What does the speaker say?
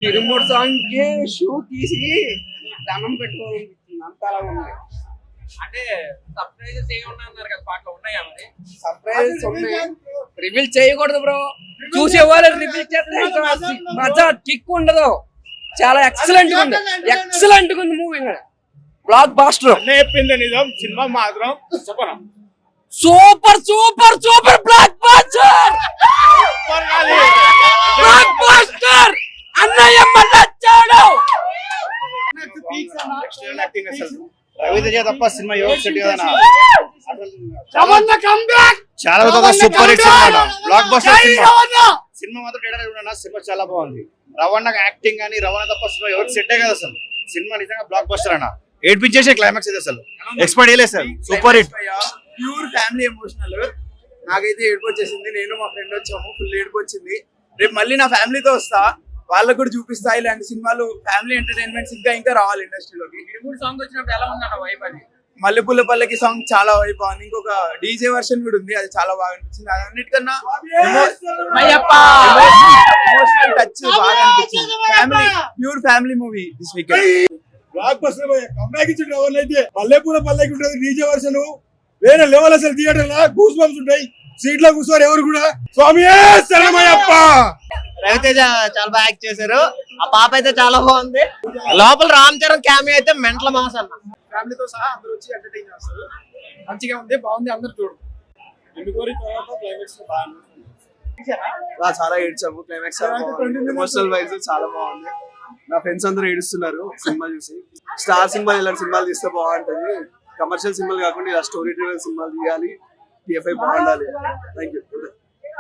తిరుమూడు song కి shoe తీసి దండం పెట్టుకోవాలనిపిస్తుంది అంత అలా ఉంది. అంటే సర్ప్రైజెస్ ఏమన్నా అన్నారు కదా, పాటలు ఉన్నాయా మరి? సర్ప్రైజెస్ ఉన్నాయి, రివీల్ చేయకూడదు బ్రో. చూసే వాళ్ళు రివీల్ చేస్తే ఇంకా మజా కిక్ ఉండదు. చాలా ఎక్సలెంట్ గా ఉంది, ఎక్సలెంట్ గా ఉంది మూవీ. బ్లాక్ బాస్టర్ చెప్పింది నిజం, సినిమా మాత్రం చెప్పరా super super super blockbuster. Blockbuster అన్నయ్య మళ్ళొచ్చాడు. రవితేజ తప్ప సినిమా ఎవరు సెట్ కదా. చాలా సూపర్ హిట్ సినిమా, బ్లాక్ బస్టర్ సినిమా మాత్రం ట్రైలర్ చూడండి, సినిమా చాలా బాగుంది. రవణ యాక్టింగ్ అని, రవణ తప్ప సినిమా ఎవరికి సెట్ కదా అసలు. సినిమా నిజంగా బ్లాక్ బస్టర్ అన్న, ఏడ్పించేసే క్లైమాక్స్ ఇది అసలు ఎక్స్పెక్ట్ చేయలేదు sir. Super hit, pure family emotional. నాకైతే ఏడుపు వచ్చేసింది, నేను మా ఫ్రెండ్ వచ్చాము, ఫుల్ ఏడుపు వచ్చింది. రేపు మళ్ళీ నా ఫ్యామిలీతో వస్తా, వాళ్ళకు కూడా చూపిస్తా ఇలాంటి సినిమాలు. ఫ్యామిలీ ఎంటర్టైన్మెంట్స్ ఇంకా రావాలి ఇండస్ట్రీలోకి. మూడు సాంగ్ వచ్చినప్పుడు ఎలా ఉందన్న వైబ్ అది? మల్లెపూల పల్లకి సాంగ్ చాలా వైబ్ బాగుంది. ఇంకొక డీజే వర్షన్ కూడా ఉంది, అది చాలా బాగా అనిపించింది. అన్నిటికన్నా ఎమోషనల్ టచ్ బాగా అనిపించింది. Family, pure family movie this weekend. Block buster comeback ఇచ్చిన అయితే మల్లెపూల పల్లకి ఉంటుంది, డీజే వర్షన్ వేరే లెవెల్ అసలు. థియేటర్ లో గూస్ బంప్స్ ఉంటాయి, సీట్ లో కూర్చోరు ఎవరు కూడా. స్వామి శరణమయ్యప్ప. రవితేజ చాలా బాగా యాక్ట్ చేశారు, ఆ పాప అయితే చాలా బాగుంది. లోపల రామ్ చరణ్ క్యామియో అయితే మెంటల్ మాస్ అన్న. ఫ్యామిలీతో సహా అందరూ వచ్చి ఎంటర్టైన్ చేస్తారు. మంచిగా ఉంది, బాగుంది, అందరు చూడు. చాలా ఏడ్చాము, క్లైమాక్స్ ఎమోషనల్ వైజ్ చాలా బాగుంది. నా ఫ్రెండ్స్ అందరూ ఏడుస్తున్నారు సినిమా చూసి. స్టార్ సినిమా ఇలాంటి సినిమాలు తీస్తే బాగుంటది. కమర్షియల్ సినిమాలు కాకుండా ఇలా స్టోరీ డ్రివెన్ సినిమాలు తీయాలి. TFI బాగుండాలి. Thank you.